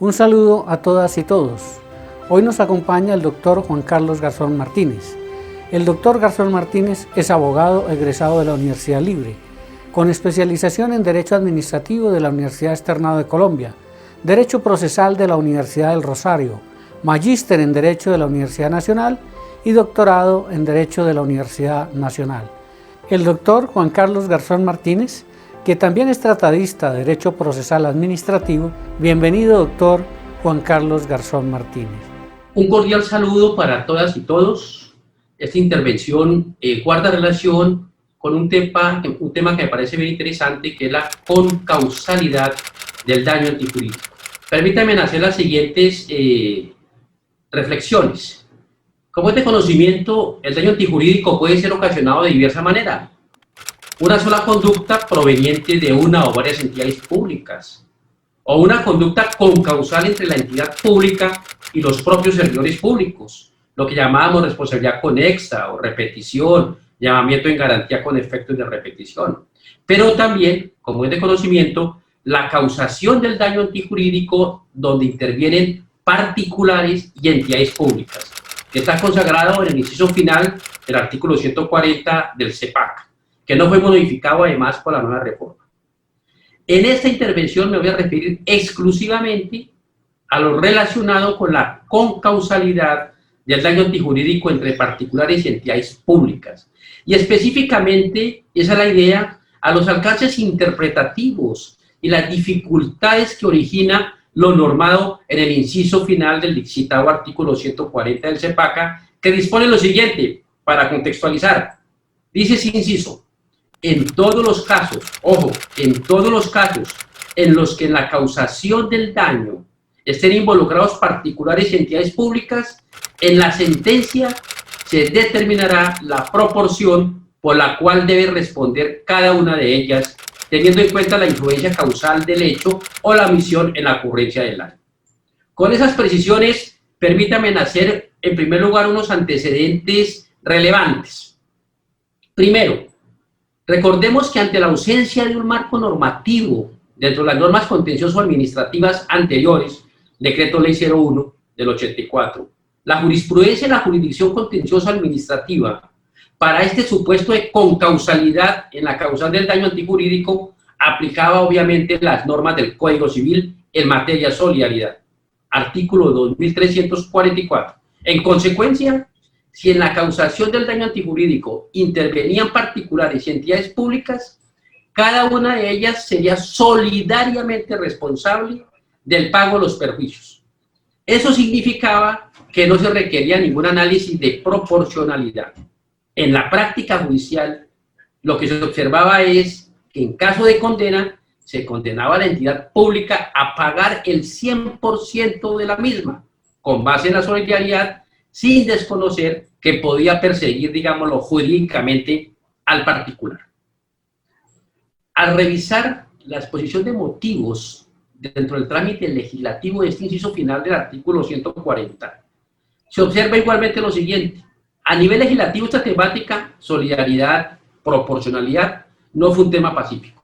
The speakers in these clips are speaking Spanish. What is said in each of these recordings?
Un saludo a todas y todos. Hoy nos acompaña el doctor Juan Carlos Garzón Martínez. El doctor Garzón Martínez es abogado egresado de la Universidad Libre, con especialización en Derecho Administrativo de la Universidad Externado de Colombia, Derecho Procesal de la Universidad del Rosario, Magíster en Derecho de la Universidad Nacional y doctorado en Derecho de la Universidad Nacional. El doctor Juan Carlos Garzón Martínez, que también es tratadista de Derecho Procesal Administrativo. Bienvenido, doctor Juan Carlos Garzón Martínez. Un cordial saludo para todas y todos. Esta intervención guarda relación con un tema que me parece bien interesante, que es la concausalidad del daño antijurídico. Permítanme hacer las siguientes reflexiones. Como es de conocimiento, el daño antijurídico puede ser ocasionado de diversa manera. Una sola conducta proveniente de una o varias entidades públicas, o una conducta concausal entre la entidad pública y los propios servidores públicos, lo que llamábamos responsabilidad conexa o repetición, llamamiento en garantía con efectos de repetición. Pero también, como es de conocimiento, la causación del daño antijurídico donde intervienen particulares y entidades públicas, que está consagrado en el inciso final del artículo 140 del CEPAC, que no fue modificado además por la nueva reforma. En esta intervención me voy a referir exclusivamente a lo relacionado con la concausalidad del daño antijurídico entre particulares y entidades públicas. Y específicamente, esa es la idea, a los alcances interpretativos y las dificultades que origina lo normado en el inciso final del citado artículo 140 del CEPACA, que dispone lo siguiente, para contextualizar. Dice ese inciso: en todos los casos, ojo, en todos los casos en los que en la causación del daño estén involucrados particulares y entidades públicas, en la sentencia se determinará la proporción por la cual debe responder cada una de ellas, teniendo en cuenta la influencia causal del hecho o la omisión en la ocurrencia del daño. Con esas precisiones, permítame hacer en primer lugar unos antecedentes relevantes. Primero, recordemos que ante la ausencia de un marco normativo dentro de las normas contencioso-administrativas anteriores, Decreto Ley 01 del 84, la jurisprudencia de la jurisdicción contencioso-administrativa para este supuesto de concausalidad en la causal del daño antijurídico aplicaba obviamente las normas del Código Civil en materia de solidaridad, artículo 2344. En consecuencia, si en la causación del daño antijurídico intervenían particulares y entidades públicas, cada una de ellas sería solidariamente responsable del pago de los perjuicios. Eso significaba que no se requería ningún análisis de proporcionalidad. En la práctica judicial, lo que se observaba es que en caso de condena, se condenaba a la entidad pública a pagar el 100% de la misma, con base en la solidaridad, sin desconocer que podía perseguir, digámoslo, jurídicamente al particular. Al revisar la exposición de motivos dentro del trámite legislativo de este inciso final del artículo 140, se observa igualmente lo siguiente. A nivel legislativo, esta temática, solidaridad, proporcionalidad, no fue un tema pacífico.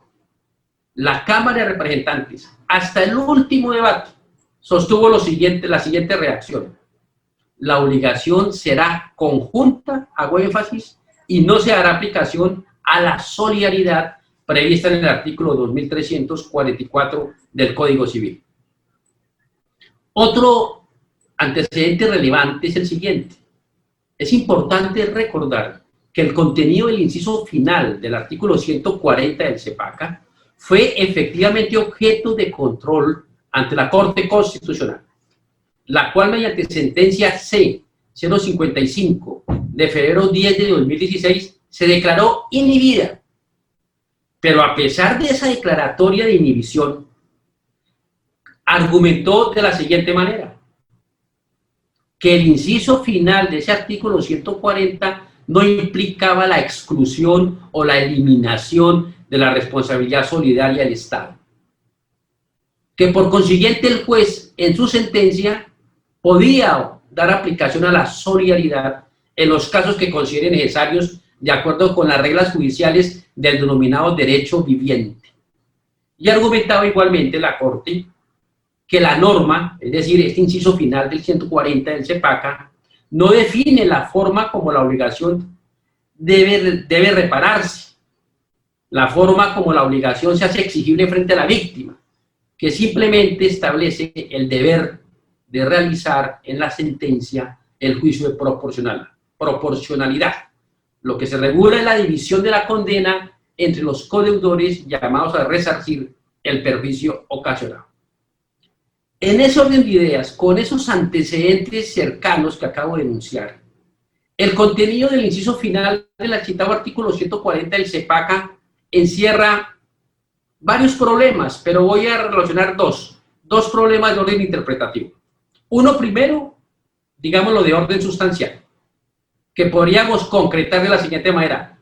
La Cámara de Representantes, hasta el último debate, sostuvo la siguiente reacción: la obligación será conjunta, hago énfasis, y no se hará aplicación a la solidaridad prevista en el artículo 2344 del Código Civil. Otro antecedente relevante es el siguiente. Es importante recordar que el contenido del inciso final del artículo 140 del CEPACA fue efectivamente objeto de control ante la Corte Constitucional, la cual mediante sentencia C-055 de febrero 10 de 2016 se declaró inhibida. Pero a pesar de esa declaratoria de inhibición, argumentó de la siguiente manera: que el inciso final de ese artículo 140 no implicaba la exclusión o la eliminación de la responsabilidad solidaria del Estado. Que por consiguiente el juez en su sentencia podía dar aplicación a la solidaridad en los casos que considere necesarios de acuerdo con las reglas judiciales del denominado derecho viviente. Y argumentaba igualmente la Corte que la norma, es decir, este inciso final del 140 del CEPACA, no define la forma como la obligación debe repararse, la forma como la obligación se hace exigible frente a la víctima, que simplemente establece el deber de realizar en la sentencia el juicio de proporcionalidad. Lo que se regula es la división de la condena entre los codeudores llamados a resarcir el perjuicio ocasionado. En ese orden de ideas, con esos antecedentes cercanos que acabo de enunciar, el contenido del inciso final del citado artículo 140 del CEPACA encierra varios problemas, pero voy a relacionar dos problemas de orden interpretativo. Uno primero, digámoslo de orden sustancial, que podríamos concretar de la siguiente manera: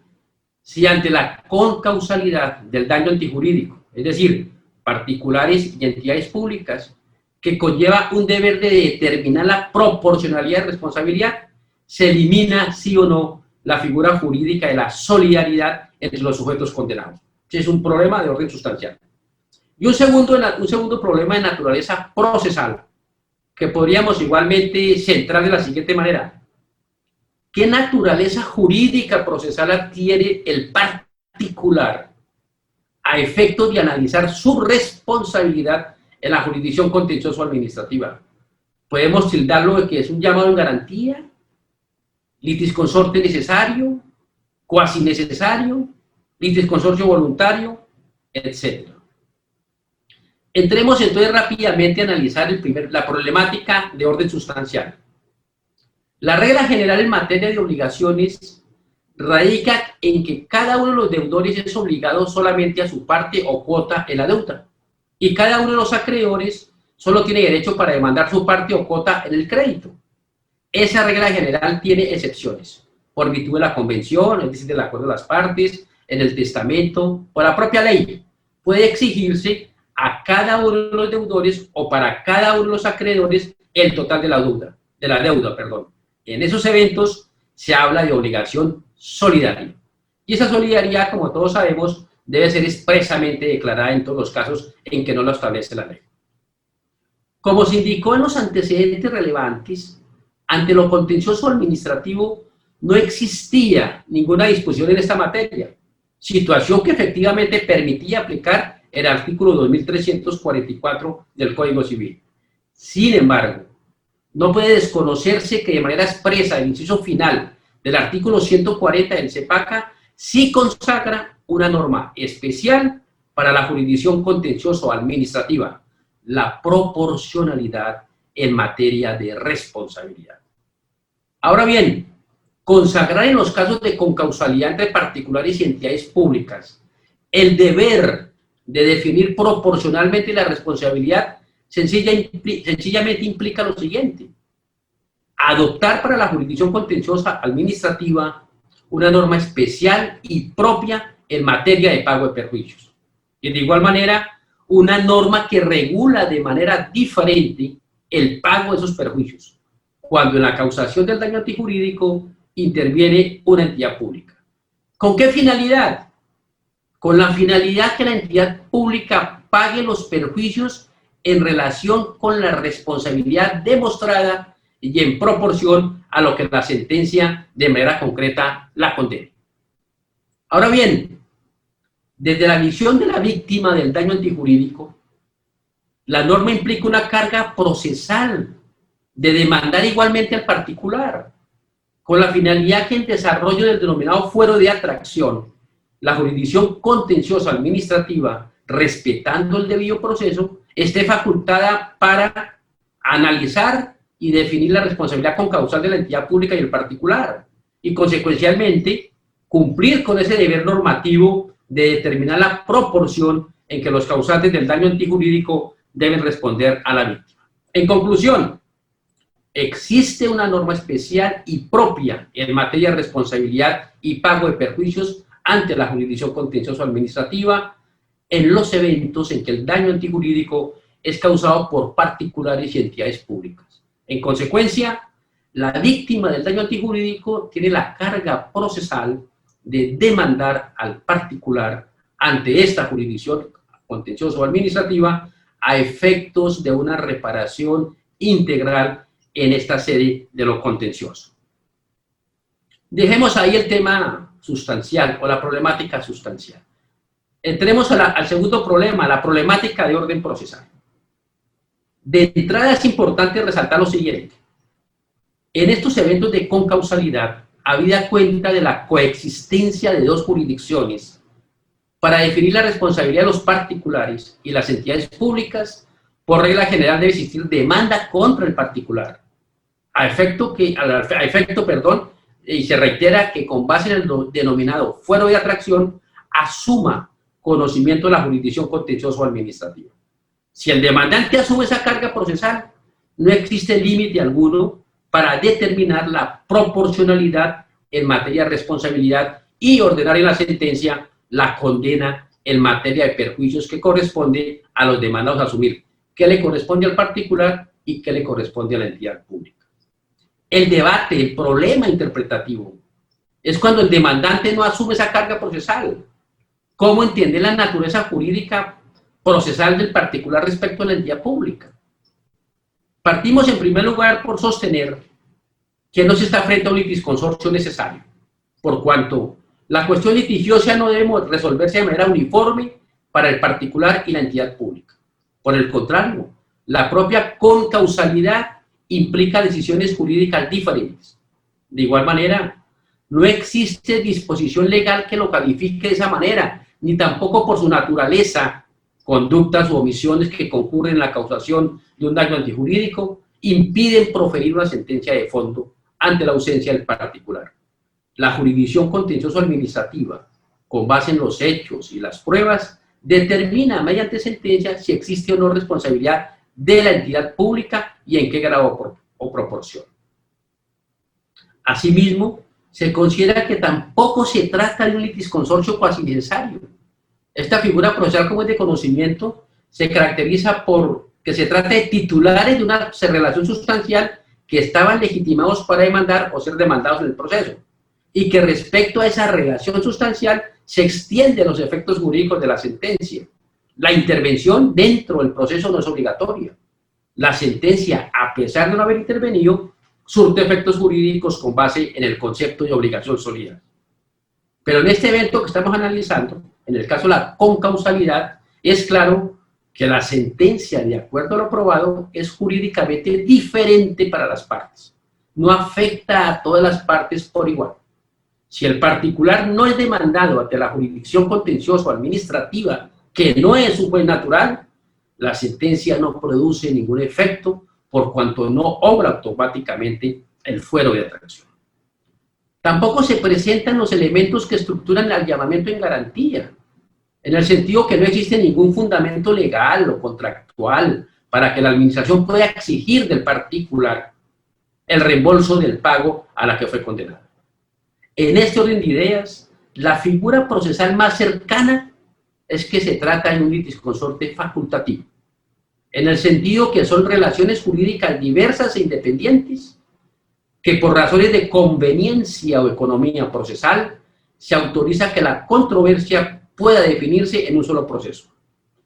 si ante la concausalidad del daño antijurídico, es decir, particulares y entidades públicas, que conlleva un deber de determinar la proporcionalidad de responsabilidad, se elimina, sí o no, la figura jurídica de la solidaridad entre los sujetos condenados. Ese es un problema de orden sustancial. Y un segundo problema de naturaleza procesal, que podríamos igualmente centrar de la siguiente manera: ¿qué naturaleza jurídica procesal adquiere el particular a efectos de analizar su responsabilidad en la jurisdicción contencioso-administrativa? Podemos tildarlo de que es un llamado en garantía, litisconsorte necesario, cuasi necesario, litisconsorcio voluntario, etc. Entremos entonces rápidamente a analizar la problemática de orden sustancial. La regla general en materia de obligaciones radica en que cada uno de los deudores es obligado solamente a su parte o cuota en la deuda, y cada uno de los acreedores solo tiene derecho para demandar su parte o cuota en el crédito. Esa regla general tiene excepciones, por virtud de la convención, es decir, del acuerdo de las partes, en el testamento, o la propia ley. Puede exigirse a cada uno de los deudores o para cada uno de los acreedores el total de la deuda. En esos eventos se habla de obligación solidaria. Y esa solidaridad, como todos sabemos, debe ser expresamente declarada en todos los casos en que no lo establece la ley. Como se indicó en los antecedentes relevantes, ante lo contencioso administrativo no existía ninguna disposición en esta materia, situación que efectivamente permitía aplicar el artículo 2344 del Código Civil. Sin embargo, no puede desconocerse que de manera expresa el inciso final del artículo 140 del CEPACA sí consagra una norma especial para la jurisdicción contencioso-administrativa, la proporcionalidad en materia de responsabilidad. Ahora bien, consagrar en los casos de concausalidad entre particulares y entidades públicas el deber de definir proporcionalmente la responsabilidad sencillamente implica lo siguiente: adoptar para la jurisdicción contenciosa administrativa una norma especial y propia en materia de pago de perjuicios. Y de igual manera, una norma que regula de manera diferente el pago de esos perjuicios, cuando en la causación del daño antijurídico interviene una entidad pública. ¿Con qué finalidad? Con la finalidad que la entidad pública pague los perjuicios en relación con la responsabilidad demostrada y en proporción a lo que la sentencia de manera concreta la condene. Ahora bien, desde la visión de la víctima del daño antijurídico, la norma implica una carga procesal de demandar igualmente al particular, con la finalidad que en desarrollo del denominado fuero de atracción, la jurisdicción contenciosa administrativa, respetando el debido proceso, esté facultada para analizar y definir la responsabilidad concausal de la entidad pública y el particular, y consecuencialmente cumplir con ese deber normativo de determinar la proporción en que los causantes del daño antijurídico deben responder a la víctima. En conclusión, existe una norma especial y propia en materia de responsabilidad y pago de perjuicios ante la jurisdicción contenciosa administrativa en los eventos en que el daño antijurídico es causado por particulares y entidades públicas. En consecuencia, la víctima del daño antijurídico tiene la carga procesal de demandar al particular ante esta jurisdicción contenciosa administrativa a efectos de una reparación integral en esta sede de lo contencioso. Dejemos ahí el tema sustancial o la problemática sustancial. Entremos al segundo problema, la problemática de orden procesal. De entrada es importante resaltar lo siguiente. En estos eventos de concausalidad, habida cuenta de la coexistencia de dos jurisdicciones para definir la responsabilidad de los particulares y las entidades públicas, por regla general debe existir demanda contra el particular, y se reitera que con base en el denominado fuero de atracción, asuma conocimiento de la jurisdicción contencioso administrativa. Si el demandante asume esa carga procesal, no existe límite alguno para determinar la proporcionalidad en materia de responsabilidad y ordenar en la sentencia la condena en materia de perjuicios que corresponde a los demandados a asumir, qué le corresponde al particular y qué le corresponde a la entidad pública. El debate, el problema interpretativo, es cuando el demandante no asume esa carga procesal. ¿Cómo entiende la naturaleza jurídica procesal del particular respecto a la entidad pública? Partimos en primer lugar por sostener que no se está frente a un litisconsorcio necesario, por cuanto la cuestión litigiosa no debe resolverse de manera uniforme para el particular y la entidad pública. Por el contrario, la propia concausalidad implica decisiones jurídicas diferentes. De igual manera, no existe disposición legal que lo califique de esa manera, ni tampoco por su naturaleza, conductas u omisiones que concurren en la causación de un daño antijurídico, impiden proferir una sentencia de fondo ante la ausencia del particular. La jurisdicción contencioso-administrativa, con base en los hechos y las pruebas, determina mediante sentencia si existe o no responsabilidad de la entidad pública y en qué grado o proporción. Asimismo, se considera que tampoco se trata de un litisconsorcio cuasi necesario. Esta figura procesal, como es de conocimiento, se caracteriza por que se trata de titulares de una relación sustancial que estaban legitimados para demandar o ser demandados en el proceso, y que respecto a esa relación sustancial se extienden los efectos jurídicos de la sentencia. La intervención dentro del proceso no es obligatoria. La sentencia, a pesar de no haber intervenido, surte efectos jurídicos con base en el concepto de obligación sólida. Pero en este evento que estamos analizando, en el caso de la concausalidad, es claro que la sentencia, de acuerdo a lo probado, es jurídicamente diferente para las partes. No afecta a todas las partes por igual. Si el particular no es demandado ante la jurisdicción contencioso administrativa, que no es un juez natural, la sentencia no produce ningún efecto por cuanto no obra automáticamente el fuero de atracción. Tampoco se presentan los elementos que estructuran el llamamiento en garantía, en el sentido que no existe ningún fundamento legal o contractual para que la administración pueda exigir del particular el reembolso del pago a la que fue condenado. En este orden de ideas, la figura procesal más cercana es que se trata de un litisconsorte facultativo, en el sentido que son relaciones jurídicas diversas e independientes, que por razones de conveniencia o economía procesal, se autoriza que la controversia pueda definirse en un solo proceso,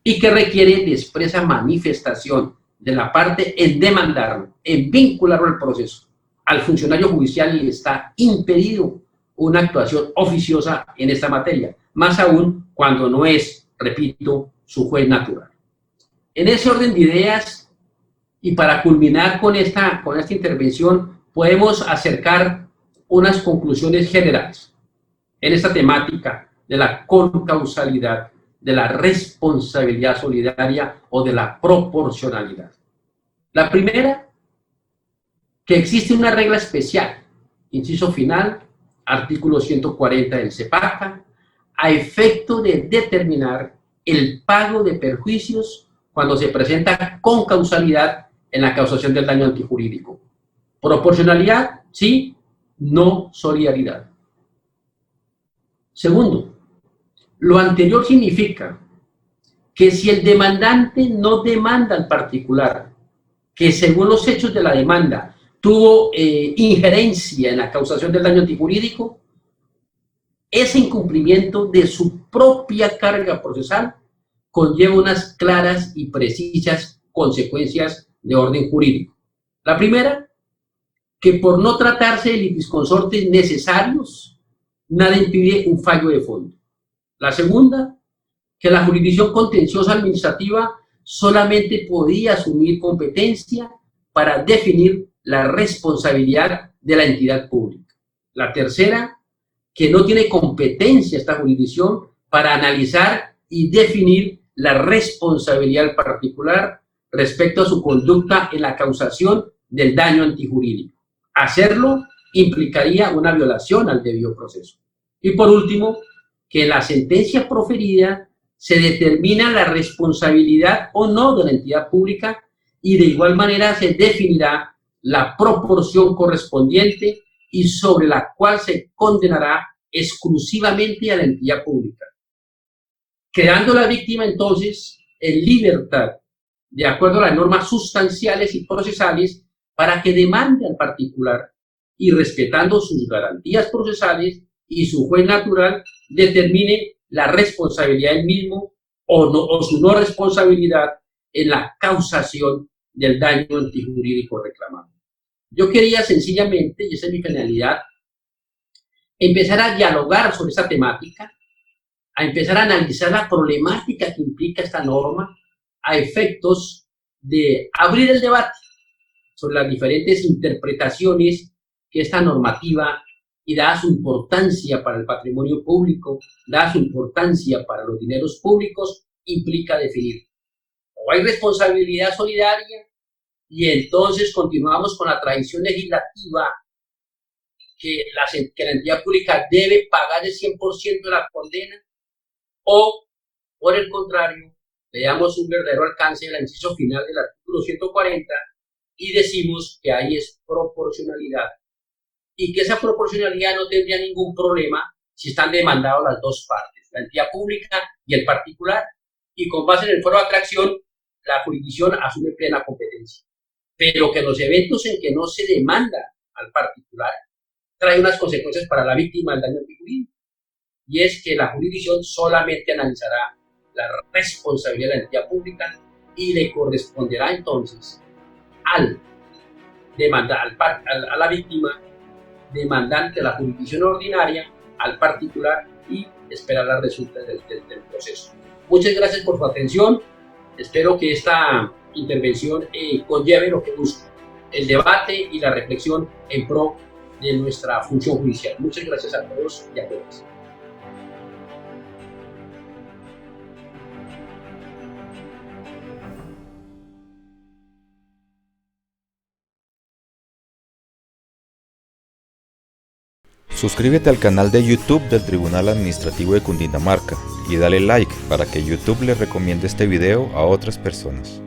y que requiere de expresa manifestación de la parte en demandarlo, en vincularlo al proceso. Al funcionario judicial le está impedido una actuación oficiosa en esta materia, más aún cuando no es, repito, su juez natural. En ese orden de ideas, y para culminar con esta intervención, podemos acercar unas conclusiones generales en esta temática de la concausalidad, de la responsabilidad solidaria o de la proporcionalidad. La primera, que existe una regla especial, inciso final, artículo 140 del CEPACA, a efecto de determinar el pago de perjuicios cuando se presenta concausalidad en la causación del daño antijurídico. Proporcionalidad, sí, no solidaridad. Segundo, lo anterior significa que si el demandante no demanda al particular, que según los hechos de la demanda tuvo injerencia en la causación del daño antijurídico, ese incumplimiento de su propia carga procesal conlleva unas claras y precisas consecuencias de orden jurídico. La primera, que por no tratarse de litisconsortes necesarios, nada impide un fallo de fondo. La segunda, que la jurisdicción contenciosa administrativa solamente podía asumir competencia para definir la responsabilidad de la entidad pública. La tercera, que no tiene competencia esta jurisdicción para analizar y definir la responsabilidad del particular respecto a su conducta en la causación del daño antijurídico. Hacerlo implicaría una violación al debido proceso. Y por último, que en la sentencia proferida se determina la responsabilidad o no de la entidad pública y de igual manera se definirá la proporción correspondiente y sobre la cual se condenará exclusivamente a la entidad pública, quedando la víctima entonces en libertad, de acuerdo a las normas sustanciales y procesales, para que demande al particular y respetando sus garantías procesales y su juez natural determine la responsabilidad del mismo o su no responsabilidad en la causación del daño antijurídico reclamado. Yo quería sencillamente, y esa es mi finalidad, empezar a dialogar sobre esta temática, a empezar a analizar la problemática que implica esta norma a efectos de abrir el debate sobre las diferentes interpretaciones que esta normativa, y dada su importancia para el patrimonio público, dada su importancia para los dineros públicos, implica definir. O hay responsabilidad solidaria y entonces continuamos con la tradición legislativa que la entidad pública debe pagar el 100% de la condena, o por el contrario, le damos un verdadero alcance al inciso final del artículo 140 y decimos que ahí es proporcionalidad y que esa proporcionalidad no tendría ningún problema si están demandados las dos partes, la entidad pública y el particular, y con base en el foro de atracción, la jurisdicción asume plena competencia. Pero que los eventos en que no se demanda al particular trae unas consecuencias para la víctima del daño antijurídico, y es que la jurisdicción solamente analizará la responsabilidad de la entidad pública y le corresponderá entonces al demandar a la víctima demandante de la jurisdicción ordinaria, al particular, y esperar las resultas del proceso. Muchas gracias por su atención. Espero que esta intervención conlleve lo que busca, el debate y la reflexión en pro de nuestra función judicial. Muchas gracias a todos y a todas. Suscríbete al canal de YouTube del Tribunal Administrativo de Cundinamarca y dale like para que YouTube le recomiende este video a otras personas.